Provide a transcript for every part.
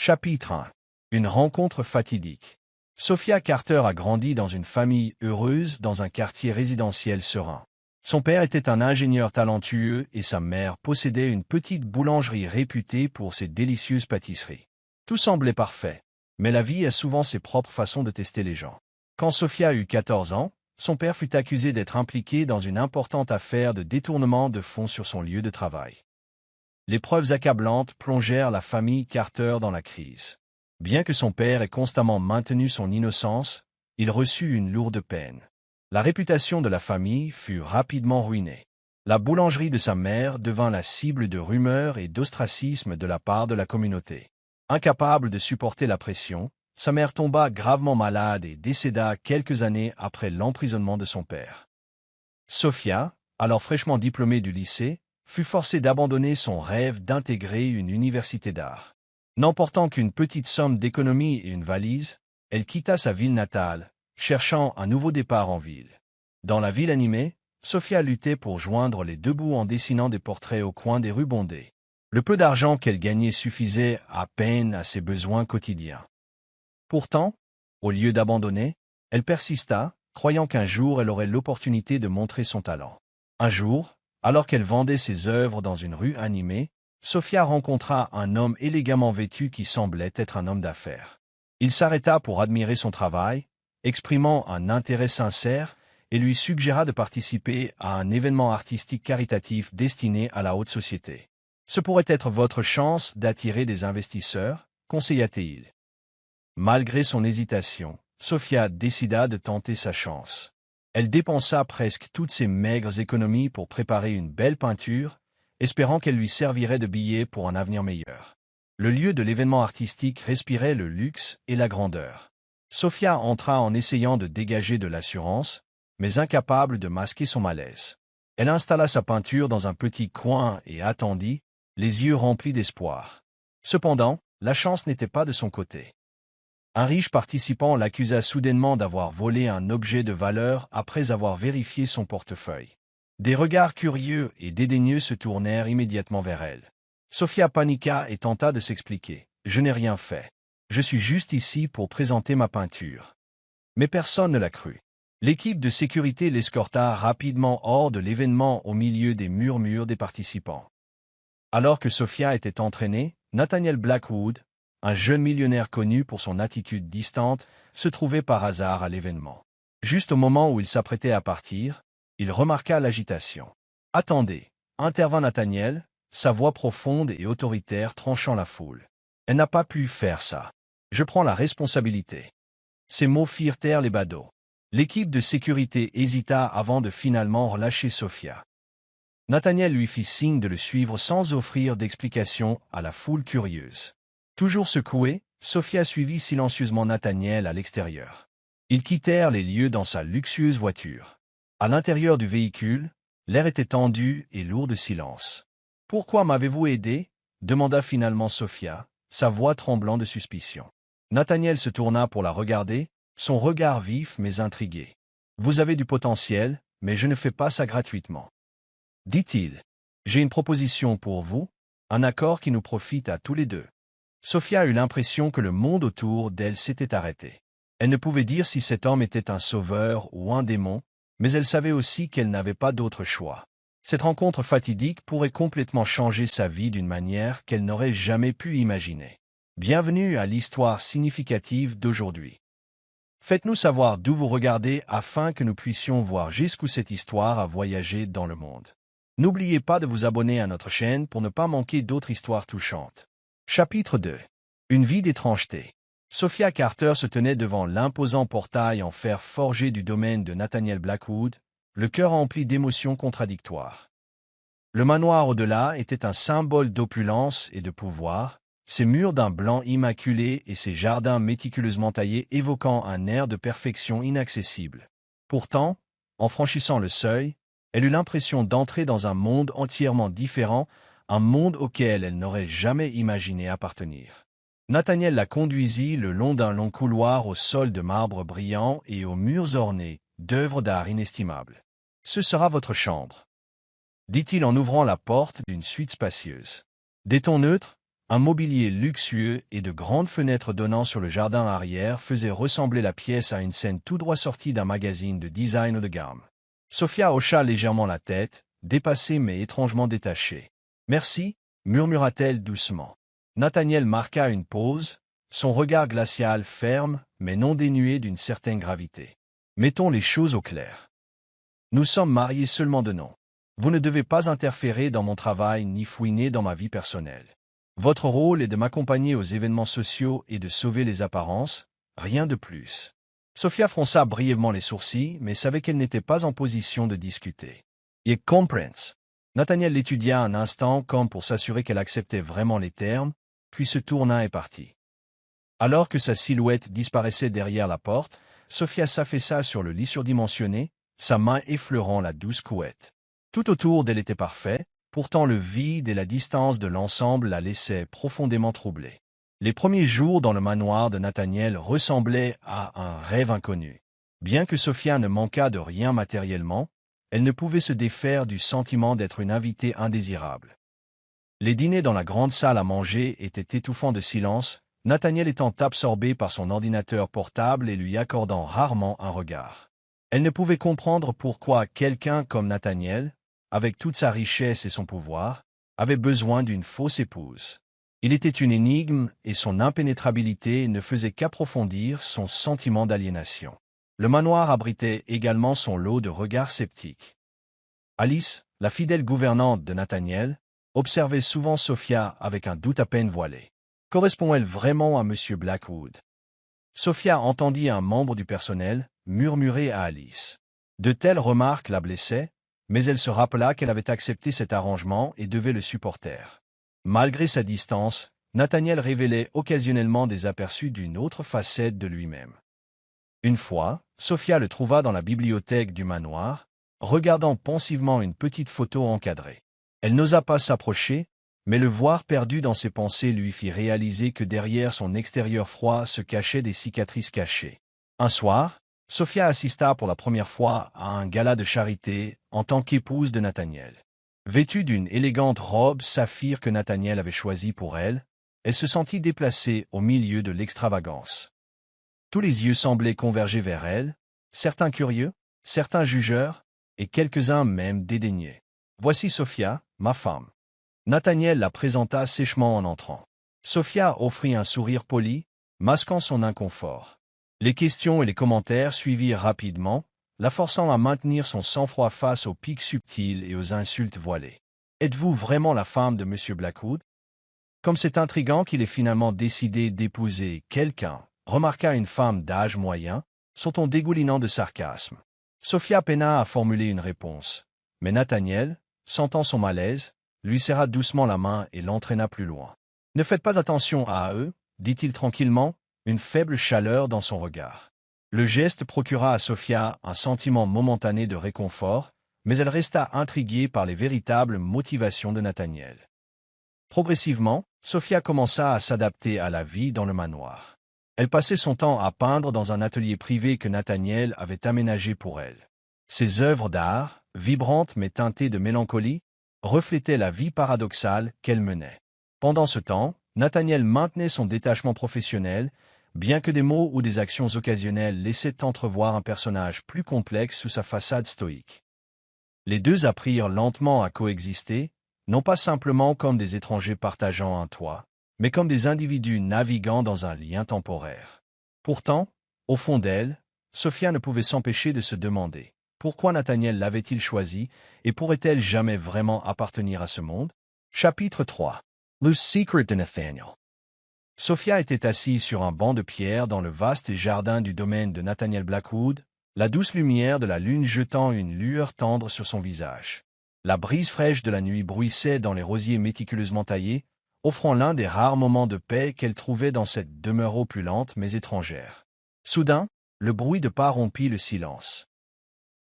Chapitre 1. Une rencontre fatidique. Sophia Carter a grandi dans une famille heureuse dans un quartier résidentiel serein. Son père était un ingénieur talentueux et sa mère possédait une petite boulangerie réputée pour ses délicieuses pâtisseries. Tout semblait parfait, mais la vie a souvent ses propres façons de tester les gens. Quand Sophia eut 14 ans, son père fut accusé d'être impliqué dans une importante affaire de détournement de fonds sur son lieu de travail. Les preuves accablantes plongèrent la famille Carter dans la crise. Bien que son père ait constamment maintenu son innocence, il reçut une lourde peine. La réputation de la famille fut rapidement ruinée. La boulangerie de sa mère devint la cible de rumeurs et d'ostracisme de la part de la communauté. Incapable de supporter la pression, sa mère tomba gravement malade et décéda quelques années après l'emprisonnement de son père. Sophia, alors fraîchement diplômée du lycée, fut forcée d'abandonner son rêve d'intégrer une université d'art. N'emportant qu'une petite somme d'économie et une valise, elle quitta sa ville natale, cherchant un nouveau départ en ville. Dans la ville animée, Sophia luttait pour joindre les deux bouts en dessinant des portraits au coin des rues bondées. Le peu d'argent qu'elle gagnait suffisait à peine à ses besoins quotidiens. Pourtant, au lieu d'abandonner, elle persista, croyant qu'un jour elle aurait l'opportunité de montrer son talent. Un jour, alors qu'elle vendait ses œuvres dans une rue animée, Sophia rencontra un homme élégamment vêtu qui semblait être un homme d'affaires. Il s'arrêta pour admirer son travail, exprimant un intérêt sincère, et lui suggéra de participer à un événement artistique caritatif destiné à la haute société. Ce pourrait être votre chance d'attirer des investisseurs, conseilla-t-il. Malgré son hésitation, Sophia décida de tenter sa chance. Elle dépensa presque toutes ses maigres économies pour préparer une belle peinture, espérant qu'elle lui servirait de billet pour un avenir meilleur. Le lieu de l'événement artistique respirait le luxe et la grandeur. Sophia entra en essayant de dégager de l'assurance, mais incapable de masquer son malaise. Elle installa sa peinture dans un petit coin et attendit, les yeux remplis d'espoir. Cependant, la chance n'était pas de son côté. Un riche participant l'accusa soudainement d'avoir volé un objet de valeur après avoir vérifié son portefeuille. Des regards curieux et dédaigneux se tournèrent immédiatement vers elle. Sophia paniqua et tenta de s'expliquer. « Je n'ai rien fait. Je suis juste ici pour présenter ma peinture. » Mais personne ne l'a cru. L'équipe de sécurité l'escorta rapidement hors de l'événement au milieu des murmures des participants. Alors que Sophia était entraînée, Nathaniel Blackwood, un jeune millionnaire connu pour son attitude distante, se trouvait par hasard à l'événement. Juste au moment où il s'apprêtait à partir, il remarqua l'agitation. « Attendez !» intervint Nathaniel, sa voix profonde et autoritaire tranchant la foule. « Elle n'a pas pu faire ça. Je prends la responsabilité. » Ces mots firent taire les badauds. L'équipe de sécurité hésita avant de finalement relâcher Sophia. Nathaniel lui fit signe de le suivre sans offrir d'explication à la foule curieuse. Toujours secouée, Sophia suivit silencieusement Nathaniel à l'extérieur. Ils quittèrent les lieux dans sa luxueuse voiture. À l'intérieur du véhicule, l'air était tendu et lourd de silence. « Pourquoi m'avez-vous aidé ?» demanda finalement Sophia, sa voix tremblant de suspicion. Nathaniel se tourna pour la regarder, son regard vif mais intrigué. « Vous avez du potentiel, mais je ne fais pas ça gratuitement. » dit-il. « J'ai une proposition pour vous, un accord qui nous profite à tous les deux. » Sophia eut l'impression que le monde autour d'elle s'était arrêté. Elle ne pouvait dire si cet homme était un sauveur ou un démon, mais elle savait aussi qu'elle n'avait pas d'autre choix. Cette rencontre fatidique pourrait complètement changer sa vie d'une manière qu'elle n'aurait jamais pu imaginer. Bienvenue à l'histoire significative d'aujourd'hui. Faites-nous savoir d'où vous regardez afin que nous puissions voir jusqu'où cette histoire a voyagé dans le monde. N'oubliez pas de vous abonner à notre chaîne pour ne pas manquer d'autres histoires touchantes. Chapitre 2. Une vie d'étrangeté. Sophia Carter se tenait devant l'imposant portail en fer forgé du domaine de Nathaniel Blackwood, le cœur rempli d'émotions contradictoires. Le manoir au-delà était un symbole d'opulence et de pouvoir, ses murs d'un blanc immaculé et ses jardins méticuleusement taillés évoquant un air de perfection inaccessible. Pourtant, en franchissant le seuil, elle eut l'impression d'entrer dans un monde entièrement différent, un monde auquel elle n'aurait jamais imaginé appartenir. Nathaniel la conduisit le long d'un long couloir au sol de marbre brillant et aux murs ornés d'œuvres d'art inestimables. « Ce sera votre chambre, » dit-il en ouvrant la porte d'une suite spacieuse. Des tons neutres, Un mobilier luxueux et de grandes fenêtres donnant sur le jardin arrière faisaient ressembler la pièce à une scène tout droit sortie d'un magazine de design haut de gamme. Sophia hocha légèrement la tête, dépassée mais étrangement détachée. « Merci » murmura-t-elle doucement. Nathaniel marqua une pause, son regard glacial ferme, mais non dénué d'une certaine gravité. « Mettons les choses au clair. Nous sommes mariés seulement de nom. Vous ne devez pas interférer dans mon travail ni fouiner dans ma vie personnelle. Votre rôle est de m'accompagner aux événements sociaux et de sauver les apparences, rien de plus. » Sophia fronça brièvement les sourcils, mais savait qu'elle n'était pas en position de discuter. « Je comprends. » Nathaniel l'étudia un instant comme pour s'assurer qu'elle acceptait vraiment les termes, puis se tourna et partit. Alors que sa silhouette disparaissait derrière la porte, Sophia s'affaissa sur le lit surdimensionné, sa main effleurant la douce couette. Tout autour d'elle était parfait, pourtant le vide et la distance de l'ensemble la laissaient profondément troublée. Les premiers jours dans le manoir de Nathaniel ressemblaient à un rêve inconnu. Bien que Sophia ne manquât de rien matériellement, elle ne pouvait se défaire du sentiment d'être une invitée indésirable. Les dîners dans la grande salle à manger étaient étouffants de silence, Nathaniel étant absorbé par son ordinateur portable et lui accordant rarement un regard. Elle ne pouvait comprendre pourquoi quelqu'un comme Nathaniel, avec toute sa richesse et son pouvoir, avait besoin d'une fausse épouse. Il était une énigme et son impénétrabilité ne faisait qu'approfondir son sentiment d'aliénation. Le manoir abritait également son lot de regards sceptiques. Alice, la fidèle gouvernante de Nathaniel, observait souvent Sophia avec un doute à peine voilé. Correspond-elle vraiment à M. Blackwood? Sophia entendit un membre du personnel murmurer à Alice. De telles remarques la blessaient, mais elle se rappela qu'elle avait accepté cet arrangement et devait le supporter. Malgré sa distance, Nathaniel révélait occasionnellement des aperçus d'une autre facette de lui-même. Une fois, Sophia le trouva dans la bibliothèque du manoir, regardant pensivement une petite photo encadrée. Elle n'osa pas s'approcher, mais le voir perdu dans ses pensées lui fit réaliser que derrière son extérieur froid se cachaient des cicatrices cachées. Un soir, Sophia assista pour la première fois à un gala de charité en tant qu'épouse de Nathaniel. Vêtue d'une élégante robe saphir que Nathaniel avait choisie pour elle, elle se sentit déplacée au milieu de l'extravagance. Tous les yeux semblaient converger vers elle, certains curieux, certains jugeurs, et quelques-uns même dédaignés. « Voici Sophia, ma femme. » Nathaniel la présenta sèchement en entrant. Sophia offrit un sourire poli, masquant son inconfort. Les questions et les commentaires suivirent rapidement, la forçant à maintenir son sang-froid face aux piques subtiles et aux insultes voilées. « Êtes-vous vraiment la femme de M. Blackwood? » Comme c'est intriguant qu'il ait finalement décidé d'épouser quelqu'un, remarqua une femme d'âge moyen, son ton dégoulinant de sarcasme. Sophia peina à formuler une réponse, mais Nathaniel, sentant son malaise, lui serra doucement la main et l'entraîna plus loin. « Ne faites pas attention à eux, dit-il tranquillement, une faible chaleur dans son regard. Le geste procura à Sophia un sentiment momentané de réconfort, mais elle resta intriguée par les véritables motivations de Nathaniel. Progressivement, Sophia commença à s'adapter à la vie dans le manoir. Elle passait son temps à peindre dans un atelier privé que Nathaniel avait aménagé pour elle. Ses œuvres d'art, vibrantes mais teintées de mélancolie, reflétaient la vie paradoxale qu'elle menait. Pendant ce temps, Nathaniel maintenait son détachement professionnel, bien que des mots ou des actions occasionnelles laissaient entrevoir un personnage plus complexe sous sa façade stoïque. Les deux apprirent lentement à coexister, non pas simplement comme des étrangers partageant un toit, mais comme des individus naviguant dans un lien temporaire. Pourtant, au fond d'elle, Sophia ne pouvait s'empêcher de se demander pourquoi Nathaniel l'avait-il choisi et pourrait-elle jamais vraiment appartenir à ce monde? Chapitre 3. Le secret de Nathaniel. Sophia était assise sur un banc de pierre dans le vaste jardin du domaine de Nathaniel Blackwood, la douce lumière de la lune jetant une lueur tendre sur son visage. La brise fraîche de la nuit bruissait dans les rosiers méticuleusement taillés, offrant l'un des rares moments de paix qu'elle trouvait dans cette demeure opulente mais étrangère. Soudain, le bruit de pas rompit le silence.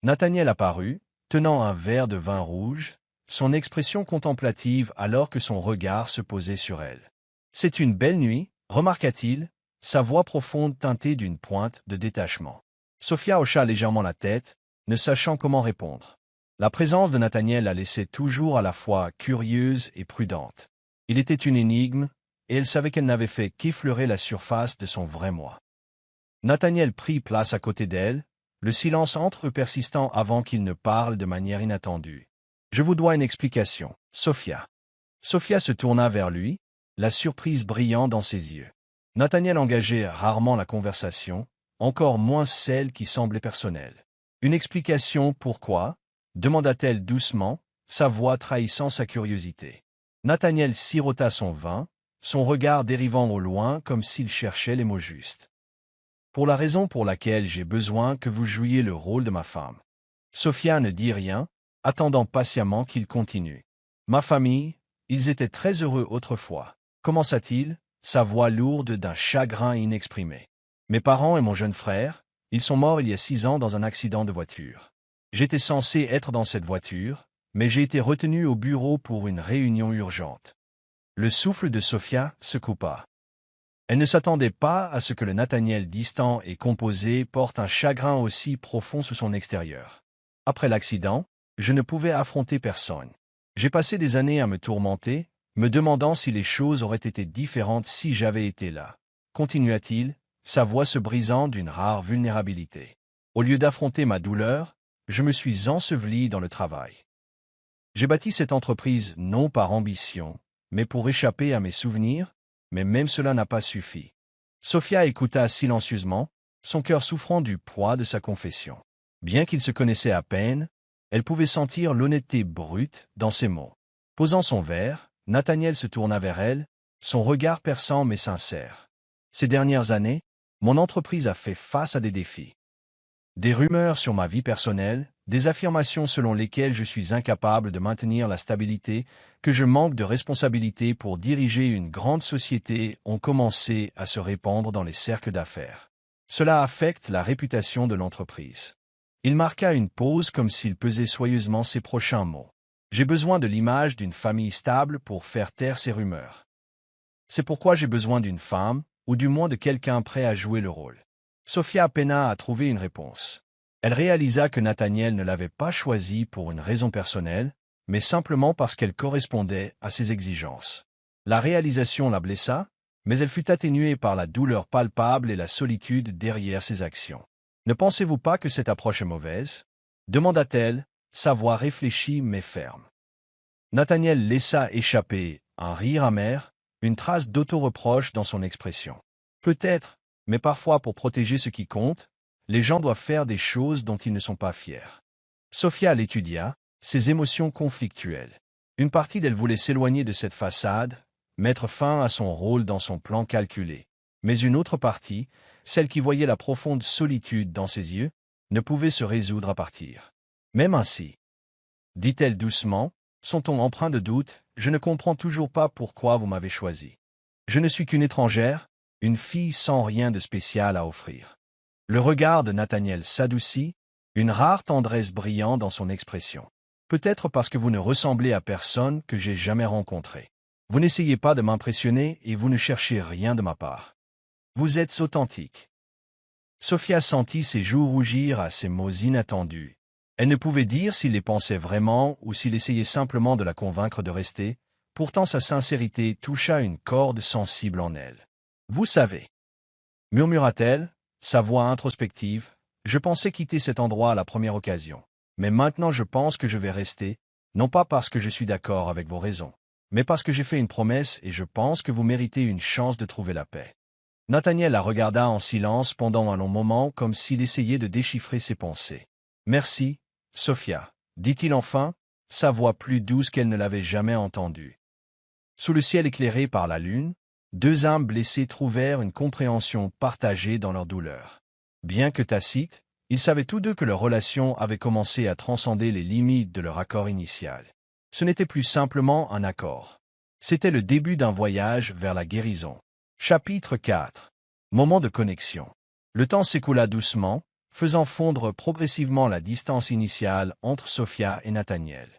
Nathaniel apparut, tenant un verre de vin rouge, son expression contemplative alors que son regard se posait sur elle. « C'est une belle nuit, remarqua-t-il, sa voix profonde teintée d'une pointe de détachement. Sophia hocha légèrement la tête, ne sachant comment répondre. La présence de Nathaniel la laissait toujours à la fois curieuse et prudente. Il était une énigme, et elle savait qu'elle n'avait fait qu'effleurer la surface de son vrai moi. Nathaniel prit place à côté d'elle, le silence entre eux persistant avant qu'il ne parle de manière inattendue. « Je vous dois une explication, Sophia. » Sophia se tourna vers lui, la surprise brillant dans ses yeux. Nathaniel engageait rarement la conversation, encore moins celle qui semblait personnelle. « Une explication pourquoi ?» demanda-t-elle doucement, sa voix trahissant sa curiosité. Nathaniel sirota son vin, son regard dérivant au loin comme s'il cherchait les mots justes. « Pour la raison pour laquelle j'ai besoin que vous jouiez le rôle de ma femme. » Sophia ne dit rien, attendant patiemment qu'il continue. « Ma famille, ils étaient très heureux autrefois. » Commença-t-il, sa voix lourde d'un chagrin inexprimé. « Mes parents et mon jeune frère, ils sont morts il y a 6 ans dans un accident de voiture. J'étais censé être dans cette voiture, mais j'ai été retenu au bureau pour une réunion urgente. » Le souffle de Sophia se coupa. Elle ne s'attendait pas à ce que le Nathaniel distant et composé porte un chagrin aussi profond sous son extérieur. « Après l'accident, je ne pouvais affronter personne. J'ai passé des années à me tourmenter, me demandant si les choses auraient été différentes si j'avais été là. » Continua-t-il, sa voix se brisant d'une rare vulnérabilité. « Au lieu d'affronter ma douleur, je me suis enseveli dans le travail. J'ai bâti cette entreprise non par ambition, mais pour échapper à mes souvenirs, mais même cela n'a pas suffi. » Sophia écouta silencieusement, son cœur souffrant du poids de sa confession. Bien qu'ils se connaissaient à peine, elle pouvait sentir l'honnêteté brute dans ses mots. Posant son verre, Nathaniel se tourna vers elle, son regard perçant mais sincère. « Ces dernières années, mon entreprise a fait face à des défis. Des rumeurs sur ma vie personnelle, des affirmations selon lesquelles je suis incapable de maintenir la stabilité, que je manque de responsabilité pour diriger une grande société ont commencé à se répandre dans les cercles d'affaires. Cela affecte la réputation de l'entreprise. » Il marqua une pause comme s'il pesait soigneusement ses prochains mots. « J'ai besoin de l'image d'une famille stable pour faire taire ces rumeurs. C'est pourquoi j'ai besoin d'une femme, ou du moins de quelqu'un prêt à jouer le rôle. » Sophia peina à trouver une réponse. Elle réalisa que Nathaniel ne l'avait pas choisie pour une raison personnelle, mais simplement parce qu'elle correspondait à ses exigences. La réalisation la blessa, mais elle fut atténuée par la douleur palpable et la solitude derrière ses actions. « Ne pensez-vous pas que cette approche est mauvaise ?» demanda-t-elle, sa voix réfléchie mais ferme. Nathaniel laissa échapper un rire amer, une trace d'auto-reproche dans son expression. « Peut-être, mais parfois pour protéger ce qui compte, les gens doivent faire des choses dont ils ne sont pas fiers. » Sophia l'étudia, ses émotions conflictuelles. Une partie d'elle voulait s'éloigner de cette façade, mettre fin à son rôle dans son plan calculé. Mais une autre partie, celle qui voyait la profonde solitude dans ses yeux, ne pouvait se résoudre à partir. « Même ainsi, » dit-elle doucement, son ton empreint de doute, « je ne comprends toujours pas pourquoi vous m'avez choisi. Je ne suis qu'une étrangère, une fille sans rien de spécial à offrir. » Le regard de Nathaniel s'adoucit, une rare tendresse brillant dans son expression. « Peut-être parce que vous ne ressemblez à personne que j'ai jamais rencontré. Vous n'essayez pas de m'impressionner et vous ne cherchez rien de ma part. Vous êtes authentique. » Sophia sentit ses joues rougir à ces mots inattendus. Elle ne pouvait dire s'il les pensait vraiment ou s'il essayait simplement de la convaincre de rester, pourtant sa sincérité toucha une corde sensible en elle. « Vous savez, » murmura-t-elle, sa voix introspective, « je pensais quitter cet endroit à la première occasion. Mais maintenant je pense que je vais rester, non pas parce que je suis d'accord avec vos raisons, mais parce que j'ai fait une promesse et je pense que vous méritez une chance de trouver la paix. » Nathaniel la regarda en silence pendant un long moment comme s'il essayait de déchiffrer ses pensées. « Merci, Sophia, » dit-il enfin, sa voix plus douce qu'elle ne l'avait jamais entendue. Sous le ciel éclairé par la lune, 2 âmes blessées trouvèrent une compréhension partagée dans leur douleur. Bien que tacites, ils savaient tous deux que leur relation avait commencé à transcender les limites de leur accord initial. Ce n'était plus simplement un accord. C'était le début d'un voyage vers la guérison. Chapitre 4. Moment de connexion. Le temps s'écoula doucement, faisant fondre progressivement la distance initiale entre Sophia et Nathaniel.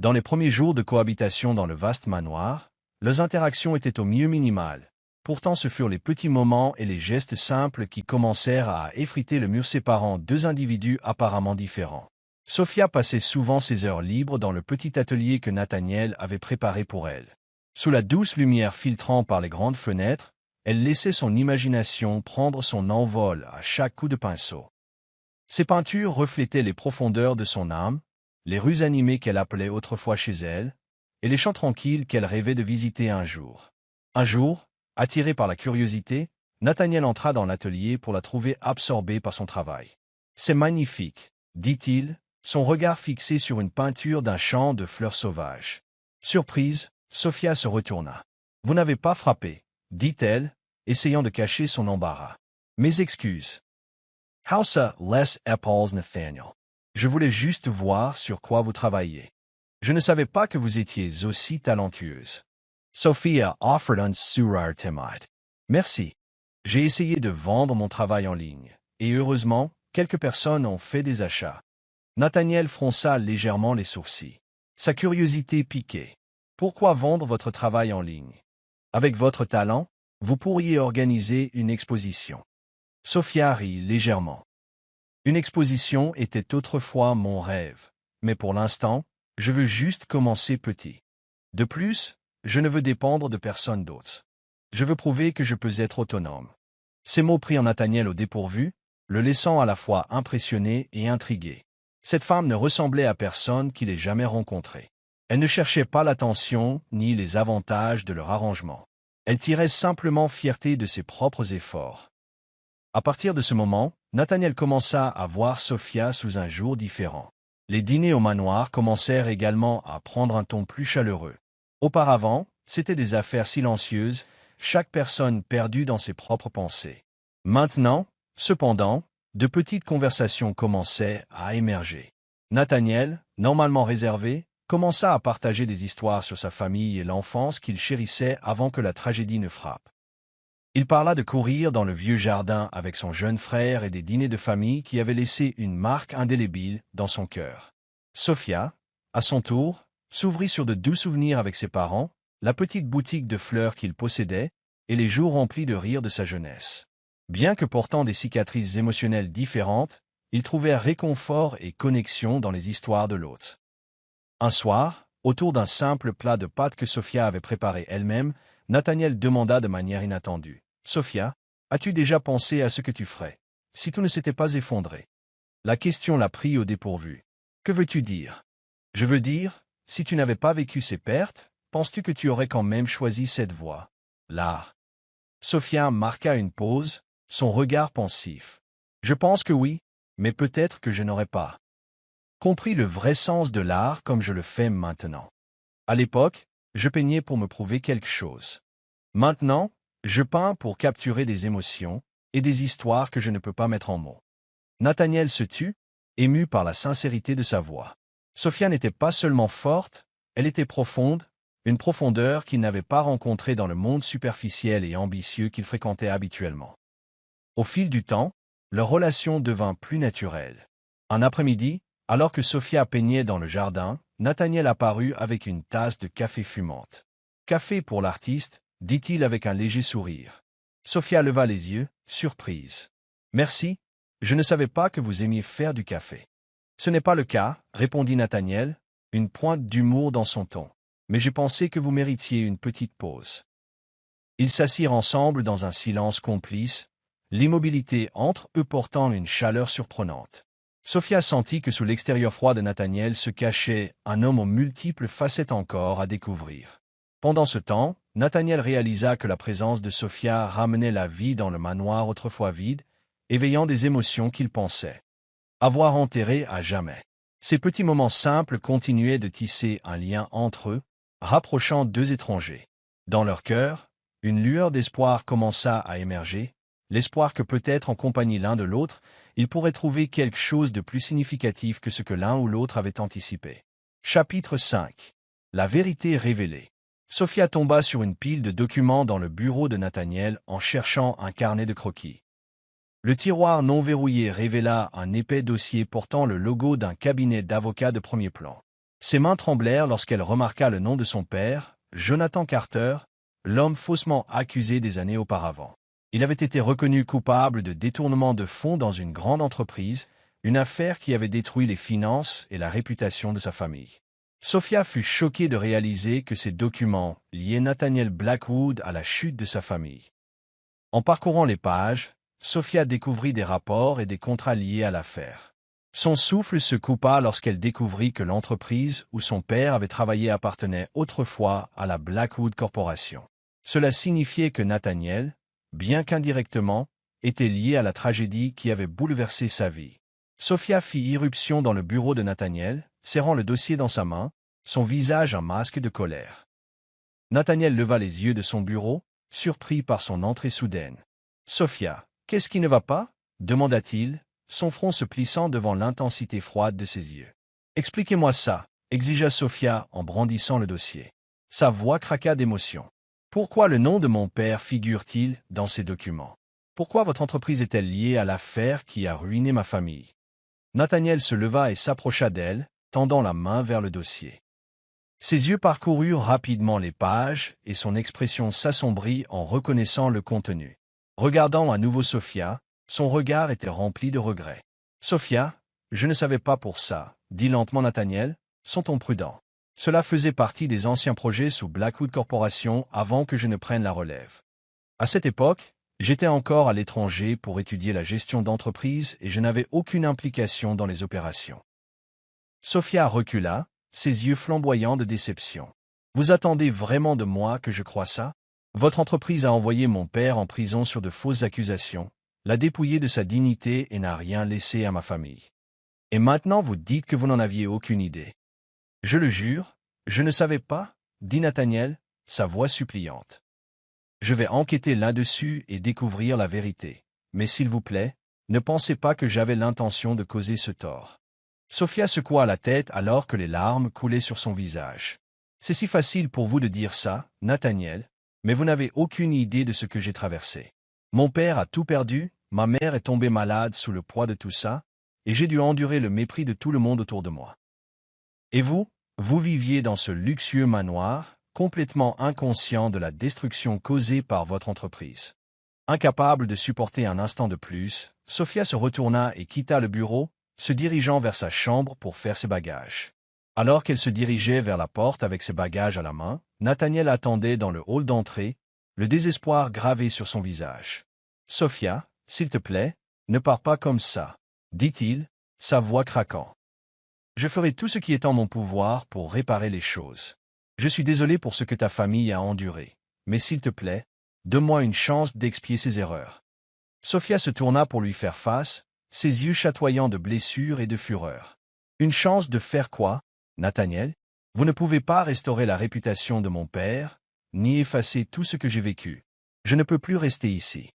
Dans les premiers jours de cohabitation dans le vaste manoir, leurs interactions étaient au mieux minimales. Pourtant ce furent les petits moments et les gestes simples qui commencèrent à effriter le mur séparant 2 individus apparemment différents. Sophia passait souvent ses heures libres dans le petit atelier que Nathaniel avait préparé pour elle. Sous la douce lumière filtrant par les grandes fenêtres, elle laissait son imagination prendre son envol à chaque coup de pinceau. Ses peintures reflétaient les profondeurs de son âme, les rues animées qu'elle appelait autrefois chez elle, et les champs tranquilles qu'elle rêvait de visiter un jour. Un jour, attiré par la curiosité, Nathaniel entra dans l'atelier pour la trouver absorbée par son travail. « C'est magnifique », dit-il, son regard fixé sur une peinture d'un champ de fleurs sauvages. Surprise, Sophia se retourna. « Vous n'avez pas frappé », dit-elle, essayant de cacher son embarras. « Mes excuses. »« How ça, les épaules, Nathaniel. Je voulais juste voir sur quoi vous travailliez. Je ne savais pas que vous étiez aussi talentueuse. » Sophia offered un sourire timide. « Merci. J'ai essayé de vendre mon travail en ligne, et heureusement, quelques personnes ont fait des achats. » Nathaniel fronça légèrement les sourcils. Sa curiosité piquait. « Pourquoi vendre votre travail en ligne? Avec votre talent, vous pourriez organiser une exposition. » Sophia rit légèrement. Une exposition était autrefois mon rêve, mais pour l'instant, je veux juste commencer petit. De plus, je ne veux dépendre de personne d'autre. Je veux prouver que je peux être autonome. Ces mots prirent Nathaniel au dépourvu, le laissant à la fois impressionné et intrigué. Cette femme ne ressemblait à personne qu'il ait jamais rencontré. Elle ne cherchait pas l'attention ni les avantages de leur arrangement. Elle tirait simplement fierté de ses propres efforts. À partir de ce moment, Nathaniel commença à voir Sophia sous un jour différent. Les dîners au manoir commencèrent également à prendre un ton plus chaleureux. Auparavant, c'étaient des affaires silencieuses, chaque personne perdue dans ses propres pensées. Maintenant, cependant, de petites conversations commençaient à émerger. Nathaniel, normalement réservé, commença à partager des histoires sur sa famille et l'enfance qu'il chérissait avant que la tragédie ne frappe. Il parla de courir dans le vieux jardin avec son jeune frère et des dîners de famille qui avaient laissé une marque indélébile dans son cœur. Sophia, à son tour, s'ouvrit sur de doux souvenirs avec ses parents, la petite boutique de fleurs qu'il possédait, et les jours remplis de rires de sa jeunesse. Bien que portant des cicatrices émotionnelles différentes, il trouvait réconfort et connexion dans les histoires de l'autre. Un soir, autour d'un simple plat de pâtes que Sophia avait préparé elle-même, Nathaniel demanda de manière inattendue. « Sophia, as-tu déjà pensé à ce que tu ferais si tout ne s'était pas effondré ?» La question la prit au dépourvu. « Que veux-tu dire ?»« Je veux dire, si tu n'avais pas vécu ces pertes, penses-tu que tu aurais quand même choisi cette voie, l'art ?» Sophia marqua une pause, son regard pensif. « Je pense que oui, mais peut-être que je n'aurais pas compris le vrai sens de l'art comme je le fais maintenant. À l'époque, je peignais pour me prouver quelque chose. Maintenant, je peins pour capturer des émotions et des histoires que je ne peux pas mettre en mots. » Nathaniel se tut, ému par la sincérité de sa voix. Sophia n'était pas seulement forte, elle était profonde, une profondeur qu'il n'avait pas rencontrée dans le monde superficiel et ambitieux qu'il fréquentait habituellement. Au fil du temps, leur relation devint plus naturelle. Un après-midi, alors que Sophia peignait dans le jardin, Nathaniel apparut avec une tasse de café fumante. « Café pour l'artiste », dit-il avec un léger sourire. Sophia leva les yeux, surprise. « Merci, je ne savais pas que vous aimiez faire du café. »« Ce n'est pas le cas, » répondit Nathaniel, une pointe d'humour dans son ton. « Mais j'ai pensé que vous méritiez une petite pause. » Ils s'assirent ensemble dans un silence complice, l'immobilité entre eux portant une chaleur surprenante. Sophia sentit que sous l'extérieur froid de Nathaniel se cachait un homme aux multiples facettes encore à découvrir. Pendant ce temps, Nathaniel réalisa que la présence de Sophia ramenait la vie dans le manoir autrefois vide, éveillant des émotions qu'il pensait avoir enterrées à jamais. Ces petits moments simples continuaient de tisser un lien entre eux, rapprochant deux étrangers. Dans leur cœur, une lueur d'espoir commença à émerger, l'espoir que peut-être en compagnie l'un de l'autre, ils pourraient trouver quelque chose de plus significatif que ce que l'un ou l'autre avait anticipé. Chapitre 5. La vérité révélée. Sophia tomba sur une pile de documents dans le bureau de Nathaniel en cherchant un carnet de croquis. Le tiroir non verrouillé révéla un épais dossier portant le logo d'un cabinet d'avocats de premier plan. Ses mains tremblèrent lorsqu'elle remarqua le nom de son père, Jonathan Carter, l'homme faussement accusé des années auparavant. Il avait été reconnu coupable de détournement de fonds dans une grande entreprise, une affaire qui avait détruit les finances et la réputation de sa famille. Sophia fut choquée de réaliser que ces documents liaient Nathaniel Blackwood à la chute de sa famille. En parcourant les pages, Sophia découvrit des rapports et des contrats liés à l'affaire. Son souffle se coupa lorsqu'elle découvrit que l'entreprise où son père avait travaillé appartenait autrefois à la Blackwood Corporation. Cela signifiait que Nathaniel, bien qu'indirectement, était lié à la tragédie qui avait bouleversé sa vie. Sophia fit irruption dans le bureau de Nathaniel, serrant le dossier dans sa main, son visage un masque de colère. Nathaniel leva les yeux de son bureau, surpris par son entrée soudaine. « Sophia, qu'est-ce qui ne va pas ?» demanda-t-il, son front se plissant devant l'intensité froide de ses yeux. « Expliquez-moi ça » exigea Sophia en brandissant le dossier. Sa voix craqua d'émotion. « Pourquoi le nom de mon père figure-t-il dans ces documents? Pourquoi votre entreprise est-elle liée à l'affaire qui a ruiné ma famille ?» Nathaniel se leva et s'approcha d'elle, tendant la main vers le dossier. Ses yeux parcoururent rapidement les pages et son expression s'assombrit en reconnaissant le contenu. Regardant à nouveau Sophia, son regard était rempli de regret. « Sophia, je ne savais pas pour ça, » dit lentement Nathaniel, « son ton prudent. Cela faisait partie des anciens projets sous Blackwood Corporation avant que je ne prenne la relève. À cette époque, j'étais encore à l'étranger pour étudier la gestion d'entreprise et je n'avais aucune implication dans les opérations. » Sophia recula, ses yeux flamboyants de déception. « Vous attendez vraiment de moi que je croie ça? Votre entreprise a envoyé mon père en prison sur de fausses accusations, l'a dépouillé de sa dignité et n'a rien laissé à ma famille. Et maintenant vous dites que vous n'en aviez aucune idée. »« Je le jure, je ne savais pas, » dit Nathaniel, sa voix suppliante. « Je vais enquêter là-dessus et découvrir la vérité. Mais s'il vous plaît, ne pensez pas que j'avais l'intention de causer ce tort. » Sophia secoua la tête alors que les larmes coulaient sur son visage. « C'est si facile pour vous de dire ça, Nathaniel, mais vous n'avez aucune idée de ce que j'ai traversé. Mon père a tout perdu, ma mère est tombée malade sous le poids de tout ça, et j'ai dû endurer le mépris de tout le monde autour de moi. Et vous viviez dans ce luxueux manoir, complètement inconscient de la destruction causée par votre entreprise. » Incapable de supporter un instant de plus, Sophia se retourna et quitta le bureau, se dirigeant vers sa chambre pour faire ses bagages. Alors qu'elle se dirigeait vers la porte avec ses bagages à la main, Nathaniel attendait dans le hall d'entrée, le désespoir gravé sur son visage. « Sophia, s'il te plaît, ne pars pas comme ça, » dit-il, sa voix craquant. « Je ferai tout ce qui est en mon pouvoir pour réparer les choses. Je suis désolé pour ce que ta famille a enduré, mais s'il te plaît, donne-moi une chance d'expier ses erreurs. » Sophia se tourna pour lui faire face, ses yeux chatoyants de blessure et de fureur. « Une chance de faire quoi, Nathaniel? Vous ne pouvez pas restaurer la réputation de mon père, ni effacer tout ce que j'ai vécu. Je ne peux plus rester ici. »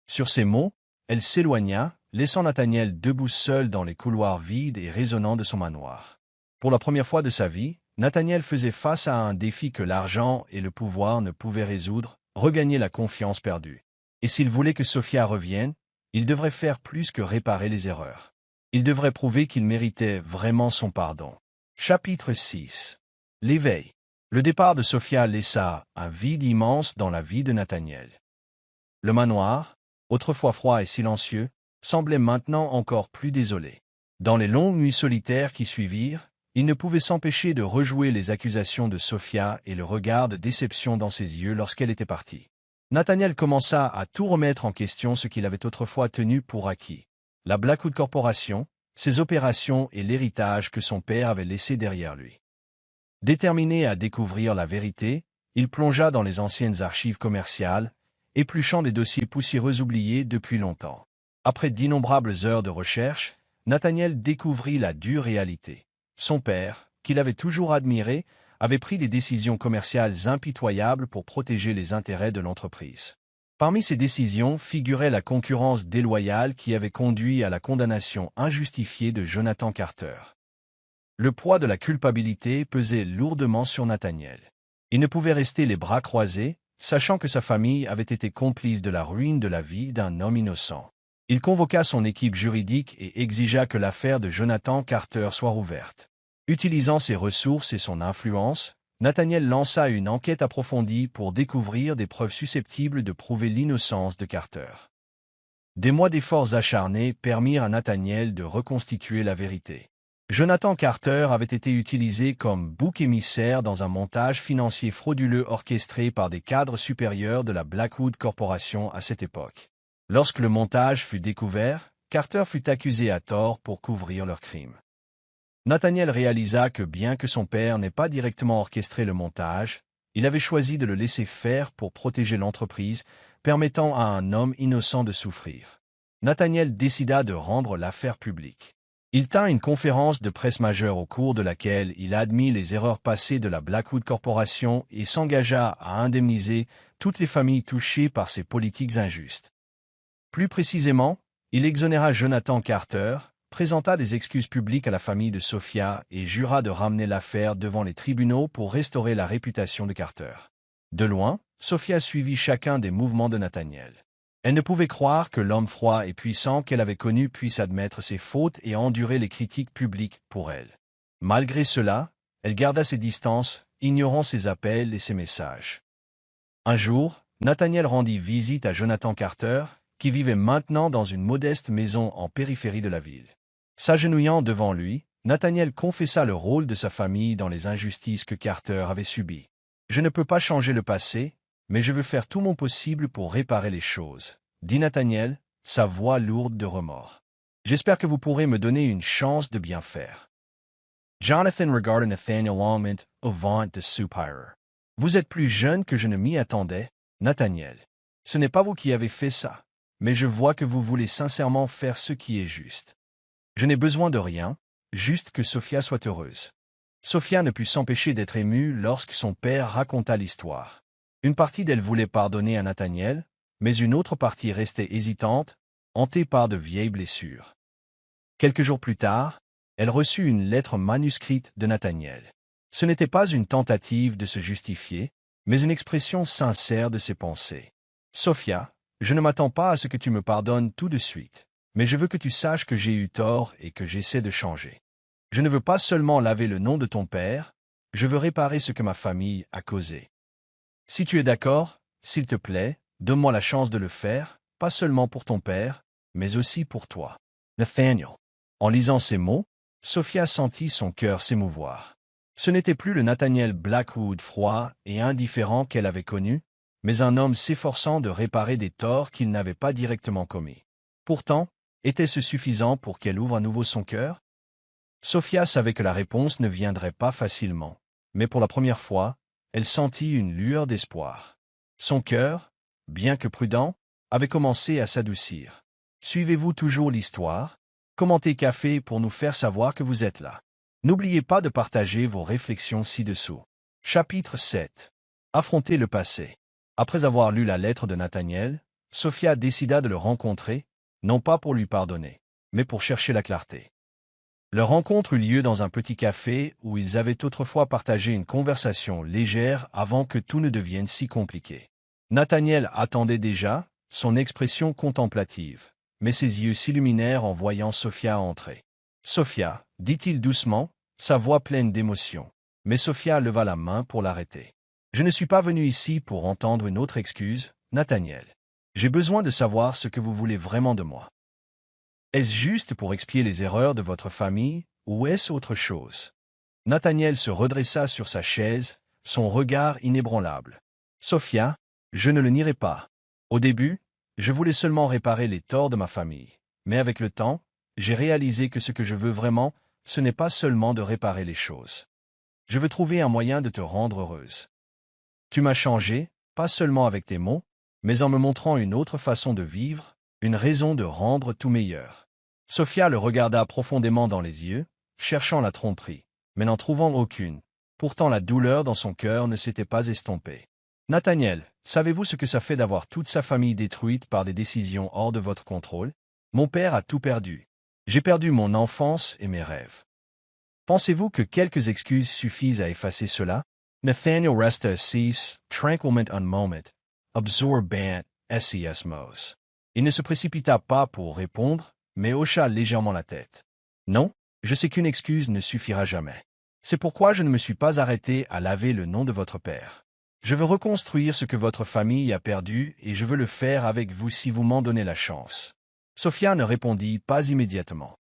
Sur ces mots, elle s'éloigna, laissant Nathaniel debout seul dans les couloirs vides et résonnants de son manoir. Pour la première fois de sa vie, Nathaniel faisait face à un défi que l'argent et le pouvoir ne pouvaient résoudre, regagner la confiance perdue. Et s'il voulait que Sophia revienne, il devrait faire plus que réparer les erreurs. Il devrait prouver qu'il méritait vraiment son pardon. Chapitre 6. L'éveil. Le départ de Sophia laissa un vide immense dans la vie de Nathaniel. Le manoir, autrefois froid et silencieux, semblait maintenant encore plus désolé. Dans les longues nuits solitaires qui suivirent, il ne pouvait s'empêcher de rejouer les accusations de Sophia et le regard de déception dans ses yeux lorsqu'elle était partie. Nathaniel commença à tout remettre en question ce qu'il avait autrefois tenu pour acquis. La Blackwood Corporation, ses opérations et l'héritage que son père avait laissé derrière lui. Déterminé à découvrir la vérité, il plongea dans les anciennes archives commerciales, épluchant des dossiers poussiéreux oubliés depuis longtemps. Après d'innombrables heures de recherche, Nathaniel découvrit la dure réalité. Son père, qu'il avait toujours admiré, avait pris des décisions commerciales impitoyables pour protéger les intérêts de l'entreprise. Parmi ces décisions figurait la concurrence déloyale qui avait conduit à la condamnation injustifiée de Jonathan Carter. Le poids de la culpabilité pesait lourdement sur Nathaniel. Il ne pouvait rester les bras croisés, sachant que sa famille avait été complice de la ruine de la vie d'un homme innocent. Il convoqua son équipe juridique et exigea que l'affaire de Jonathan Carter soit rouverte. Utilisant ses ressources et son influence, Nathaniel lança une enquête approfondie pour découvrir des preuves susceptibles de prouver l'innocence de Carter. Des mois d'efforts acharnés permirent à Nathaniel de reconstituer la vérité. Jonathan Carter avait été utilisé comme bouc émissaire dans un montage financier frauduleux orchestré par des cadres supérieurs de la Blackwood Corporation à cette époque. Lorsque le montage fut découvert, Carter fut accusé à tort pour couvrir leur crime. Nathaniel réalisa que bien que son père n'ait pas directement orchestré le montage, il avait choisi de le laisser faire pour protéger l'entreprise, permettant à un homme innocent de souffrir. Nathaniel décida de rendre l'affaire publique. Il tint une conférence de presse majeure au cours de laquelle il admit les erreurs passées de la Blackwood Corporation et s'engagea à indemniser toutes les familles touchées par ces politiques injustes. Plus précisément, il exonéra Jonathan Carter, présenta des excuses publiques à la famille de Sophia et jura de ramener l'affaire devant les tribunaux pour restaurer la réputation de Carter. De loin, Sophia suivit chacun des mouvements de Nathaniel. Elle ne pouvait croire que l'homme froid et puissant qu'elle avait connu puisse admettre ses fautes et endurer les critiques publiques pour elle. Malgré cela, elle garda ses distances, ignorant ses appels et ses messages. Un jour, Nathaniel rendit visite à Jonathan Carter, qui vivait maintenant dans une modeste maison en périphérie de la ville. S'agenouillant devant lui, Nathaniel confessa le rôle de sa famille dans les injustices que Carter avait subies. « Je ne peux pas changer le passé, mais je veux faire tout mon possible pour réparer les choses, » dit Nathaniel, sa voix lourde de remords. « J'espère que vous pourrez me donner une chance de bien faire. » Jonathan regarded Nathaniel longement avant de soupirer. « Vous êtes plus jeune que je ne m'y attendais, Nathaniel. Ce n'est pas vous qui avez fait ça, mais je vois que vous voulez sincèrement faire ce qui est juste. Je n'ai besoin de rien, juste que Sophia soit heureuse. » Sophia ne put s'empêcher d'être émue lorsque son père raconta l'histoire. Une partie d'elle voulait pardonner à Nathaniel, mais une autre partie restait hésitante, hantée par de vieilles blessures. Quelques jours plus tard, elle reçut une lettre manuscrite de Nathaniel. Ce n'était pas une tentative de se justifier, mais une expression sincère de ses pensées. « Sophia, je ne m'attends pas à ce que tu me pardonnes tout de suite, mais je veux que tu saches que j'ai eu tort et que j'essaie de changer. Je ne veux pas seulement laver le nom de ton père, je veux réparer ce que ma famille a causé. Si tu es d'accord, s'il te plaît, donne-moi la chance de le faire, pas seulement pour ton père, mais aussi pour toi. » Nathaniel. En lisant ces mots, Sophia sentit son cœur s'émouvoir. Ce n'était plus le Nathaniel Blackwood froid et indifférent qu'elle avait connu, mais un homme s'efforçant de réparer des torts qu'il n'avait pas directement commis. Pourtant, était-ce suffisant pour qu'elle ouvre à nouveau son cœur? Sophia savait que la réponse ne viendrait pas facilement, mais pour la première fois, elle sentit une lueur d'espoir. Son cœur, bien que prudent, avait commencé à s'adoucir. Suivez-vous toujours l'histoire? Commentez Café pour nous faire savoir que vous êtes là. N'oubliez pas de partager vos réflexions ci-dessous. Chapitre 7. Affronter le passé. Après avoir lu la lettre de Nathaniel, Sophia décida de le rencontrer, non pas pour lui pardonner, mais pour chercher la clarté. Leur rencontre eut lieu dans un petit café où ils avaient autrefois partagé une conversation légère avant que tout ne devienne si compliqué. Nathaniel attendait déjà, son expression contemplative, mais ses yeux s'illuminèrent en voyant Sophia entrer. « Sophia, » dit-il doucement, sa voix pleine d'émotion. Mais Sophia leva la main pour l'arrêter. « Je ne suis pas venu ici pour entendre une autre excuse, Nathaniel. J'ai besoin de savoir ce que vous voulez vraiment de moi. Est-ce juste pour expier les erreurs de votre famille, ou est-ce autre chose ?» Nathaniel se redressa sur sa chaise, son regard inébranlable. « Sophia, je ne le nierai pas. Au début, je voulais seulement réparer les torts de ma famille, mais avec le temps, j'ai réalisé que ce que je veux vraiment, ce n'est pas seulement de réparer les choses. Je veux trouver un moyen de te rendre heureuse. Tu m'as changé, pas seulement avec tes mots, mais en me montrant une autre façon de vivre, une raison de rendre tout meilleur. » Sophia le regarda profondément dans les yeux, cherchant la tromperie, mais n'en trouvant aucune. Pourtant la douleur dans son cœur ne s'était pas estompée. « Nathaniel, savez-vous ce que ça fait d'avoir toute sa famille détruite par des décisions hors de votre contrôle? Mon père a tout perdu. J'ai perdu mon enfance et mes rêves. Pensez-vous que quelques excuses suffisent à effacer cela? » Nathaniel resta assis, tranquillement un moment, absorbant ses mots. Il ne se précipita pas pour répondre, mais hocha légèrement la tête. « Non, je sais qu'une excuse ne suffira jamais. C'est pourquoi je ne me suis pas arrêté à laver le nom de votre père. Je veux reconstruire ce que votre famille a perdu et je veux le faire avec vous si vous m'en donnez la chance. » Sophia ne répondit pas immédiatement.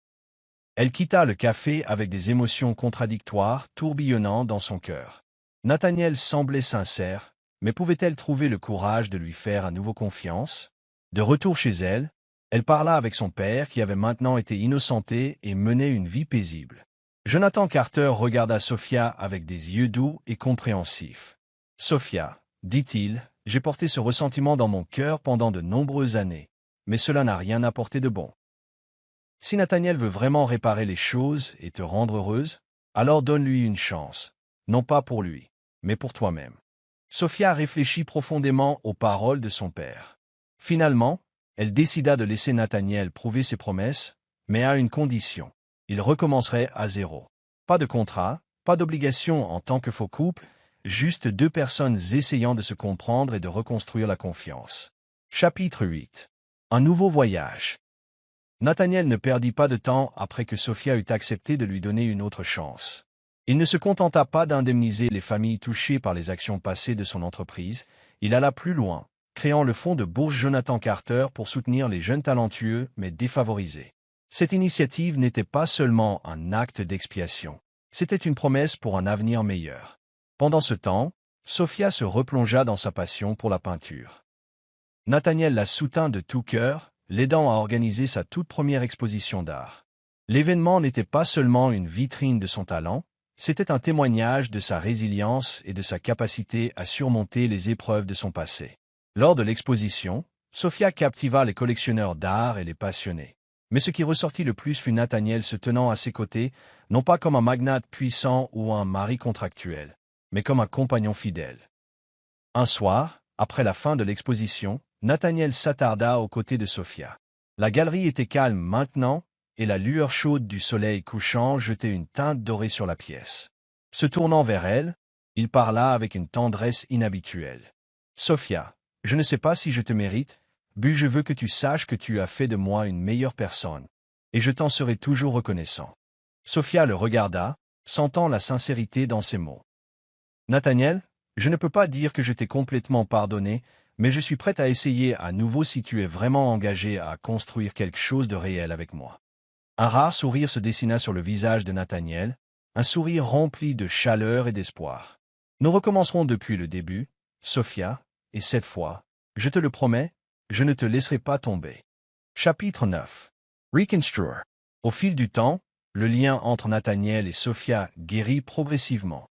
Elle quitta le café avec des émotions contradictoires tourbillonnant dans son cœur. Nathaniel semblait sincère, mais pouvait-elle trouver le courage de lui faire à nouveau confiance? De retour chez elle, elle parla avec son père qui avait maintenant été innocenté et menait une vie paisible. Jonathan Carter regarda Sophia avec des yeux doux et compréhensifs. « Sophia, dit-il, j'ai porté ce ressentiment dans mon cœur pendant de nombreuses années, mais cela n'a rien apporté de bon. Si Nathaniel veut vraiment réparer les choses et te rendre heureuse, alors donne-lui une chance, non pas pour lui, mais pour toi-même. » Sophia réfléchit profondément aux paroles de son père. Finalement, elle décida de laisser Nathaniel prouver ses promesses, mais à une condition. Il recommencerait à zéro. Pas de contrat, pas d'obligation en tant que faux couple, juste deux personnes essayant de se comprendre et de reconstruire la confiance. Chapitre 8. Un nouveau voyage. Nathaniel ne perdit pas de temps après que Sophia eut accepté de lui donner une autre chance. Il ne se contenta pas d'indemniser les familles touchées par les actions passées de son entreprise, il alla plus loin, créant le fonds de bourse Jonathan Carter pour soutenir les jeunes talentueux mais défavorisés. Cette initiative n'était pas seulement un acte d'expiation, c'était une promesse pour un avenir meilleur. Pendant ce temps, Sophia se replongea dans sa passion pour la peinture. Nathaniel la soutint de tout cœur, l'aidant à organiser sa toute première exposition d'art. L'événement n'était pas seulement une vitrine de son talent, c'était un témoignage de sa résilience et de sa capacité à surmonter les épreuves de son passé. Lors de l'exposition, Sophia captiva les collectionneurs d'art et les passionnés. Mais ce qui ressortit le plus fut Nathaniel se tenant à ses côtés, non pas comme un magnate puissant ou un mari contractuel, mais comme un compagnon fidèle. Un soir, après la fin de l'exposition, Nathaniel s'attarda aux côtés de Sophia. La galerie était calme maintenant, et la lueur chaude du soleil couchant jetait une teinte dorée sur la pièce. Se tournant vers elle, il parla avec une tendresse inhabituelle. « Sophia, je ne sais pas si je te mérite, mais je veux que tu saches que tu as fait de moi une meilleure personne, et je t'en serai toujours reconnaissant. » Sophia le regarda, sentant la sincérité dans ses mots. « Nathaniel, je ne peux pas dire que je t'ai complètement pardonné, mais je suis prête à essayer à nouveau si tu es vraiment engagé à construire quelque chose de réel avec moi. » Un rare sourire se dessina sur le visage de Nathaniel, un sourire rempli de chaleur et d'espoir. « Nous recommencerons depuis le début, Sophia, et cette fois, je te le promets, je ne te laisserai pas tomber. » Chapitre 9. Reconstruire. Au fil du temps, le lien entre Nathaniel et Sophia guérit progressivement.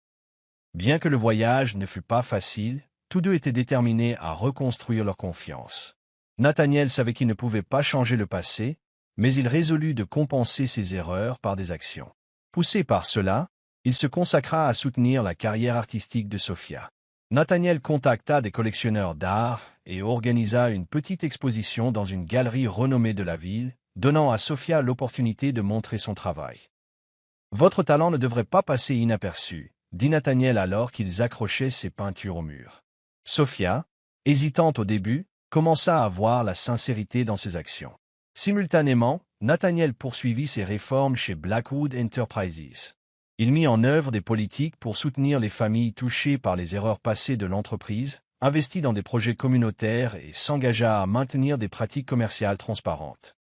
Bien que le voyage ne fût pas facile, tous deux étaient déterminés à reconstruire leur confiance. Nathaniel savait qu'il ne pouvait pas changer le passé, mais il résolut de compenser ses erreurs par des actions. Poussé par cela, il se consacra à soutenir la carrière artistique de Sophia. Nathaniel contacta des collectionneurs d'art et organisa une petite exposition dans une galerie renommée de la ville, donnant à Sophia l'opportunité de montrer son travail. « Votre talent ne devrait pas passer inaperçu, » dit Nathaniel alors qu'ils accrochaient ses peintures au mur. Sophia, hésitante au début, commença à voir la sincérité dans ses actions. Simultanément, Nathaniel poursuivit ses réformes chez Blackwood Enterprises. Il mit en œuvre des politiques pour soutenir les familles touchées par les erreurs passées de l'entreprise, investit dans des projets communautaires et s'engagea à maintenir des pratiques commerciales transparentes.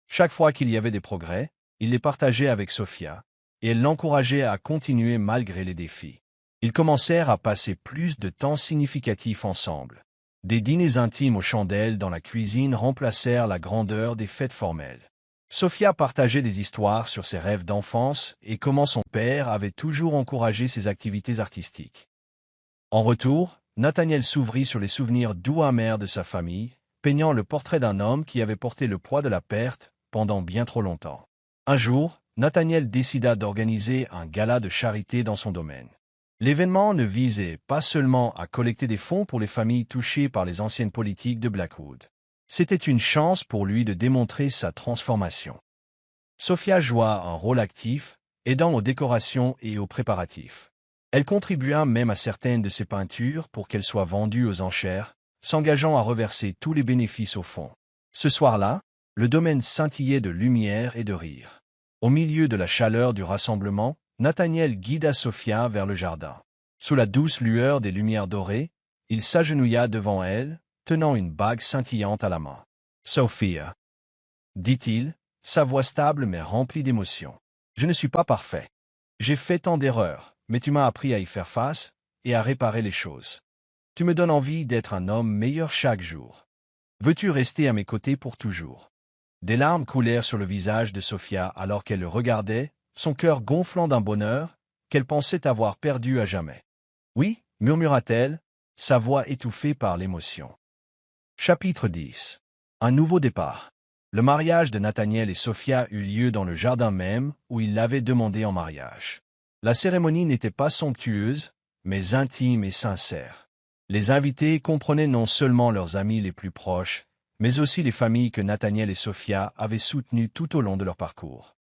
Chaque fois qu'il y avait des progrès, il les partageait avec Sophia, et elle l'encourageait à continuer malgré les défis. Ils commencèrent à passer plus de temps significatif ensemble. Des dîners intimes aux chandelles dans la cuisine remplacèrent la grandeur des fêtes formelles. Sophia partageait des histoires sur ses rêves d'enfance et comment son père avait toujours encouragé ses activités artistiques. En retour, Nathaniel s'ouvrit sur les souvenirs doux amers de sa famille, peignant le portrait d'un homme qui avait porté le poids de la perte pendant bien trop longtemps. Un jour, Nathaniel décida d'organiser un gala de charité dans son domaine. L'événement ne visait pas seulement à collecter des fonds pour les familles touchées par les anciennes politiques de Blackwood. C'était une chance pour lui de démontrer sa transformation. Sophia joua un rôle actif, aidant aux décorations et aux préparatifs. Elle contribua même à certaines de ses peintures pour qu'elles soient vendues aux enchères, s'engageant à reverser tous les bénéfices au fond. Ce soir-là, le domaine scintillait de lumière et de rire. Au milieu de la chaleur du rassemblement, Nathaniel guida Sophia vers le jardin. Sous la douce lueur des lumières dorées, il s'agenouilla devant elle, tenant une bague scintillante à la main. « Sophia, dit-il, sa voix stable mais remplie d'émotion. Je ne suis pas parfait. J'ai fait tant d'erreurs, mais tu m'as appris à y faire face et à réparer les choses. Tu me donnes envie d'être un homme meilleur chaque jour. Veux-tu rester à mes côtés pour toujours? Des larmes coulèrent sur le visage de Sophia alors qu'elle le regardait, son cœur gonflant d'un bonheur qu'elle pensait avoir perdu à jamais. Oui, murmura-t-elle, sa voix étouffée par l'émotion. Chapitre 10. Un nouveau départ. Le mariage de Nathaniel et Sophia eut lieu dans le jardin même où il l'avait demandé en mariage. La cérémonie n'était pas somptueuse, mais intime et sincère. Les invités comprenaient non seulement leurs amis les plus proches, mais aussi les familles que Nathaniel et Sophia avaient soutenues tout au long de leur parcours.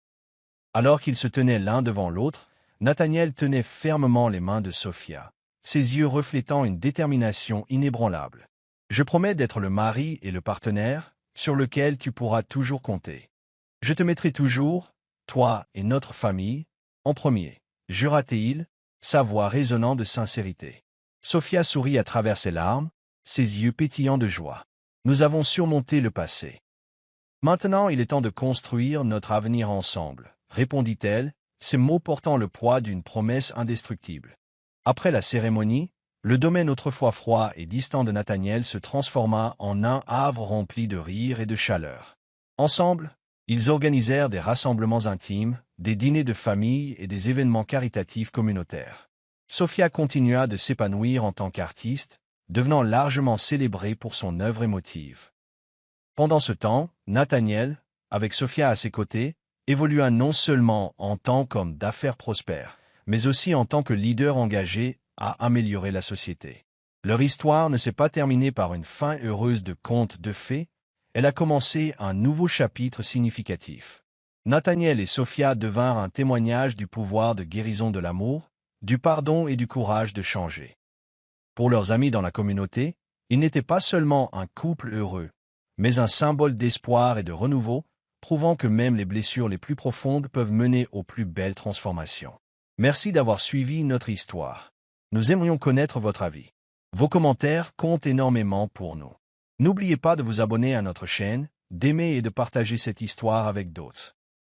Alors qu'ils se tenaient l'un devant l'autre, Nathaniel tenait fermement les mains de Sophia, ses yeux reflétant une détermination inébranlable. « Je promets d'être le mari et le partenaire sur lequel tu pourras toujours compter. Je te mettrai toujours, toi et notre famille, en premier, jura-t-il, sa voix résonnant de sincérité. Sophia sourit à travers ses larmes, ses yeux pétillants de joie. Nous avons surmonté le passé. Maintenant, il est temps de construire notre avenir ensemble, répondit-elle, ses mots portant le poids d'une promesse indestructible. Après la cérémonie, le domaine autrefois froid et distant de Nathaniel se transforma en un havre rempli de rire et de chaleur. Ensemble, ils organisèrent des rassemblements intimes, des dîners de famille et des événements caritatifs communautaires. Sophia continua de s'épanouir en tant qu'artiste, devenant largement célébrée pour son œuvre émotive. Pendant ce temps, Nathaniel, avec Sophia à ses côtés, évolua non seulement en tant qu'homme d'affaires prospère, mais aussi en tant que leader engagé à améliorer la société. Leur histoire ne s'est pas terminée par une fin heureuse de conte de fées, elle a commencé un nouveau chapitre significatif. Nathaniel et Sophia devinrent un témoignage du pouvoir de guérison de l'amour, du pardon et du courage de changer. Pour leurs amis dans la communauté, ils n'étaient pas seulement un couple heureux, mais un symbole d'espoir et de renouveau, prouvant que même les blessures les plus profondes peuvent mener aux plus belles transformations. Merci d'avoir suivi notre histoire. Nous aimerions connaître votre avis. Vos commentaires comptent énormément pour nous. N'oubliez pas de vous abonner à notre chaîne, d'aimer et de partager cette histoire avec d'autres.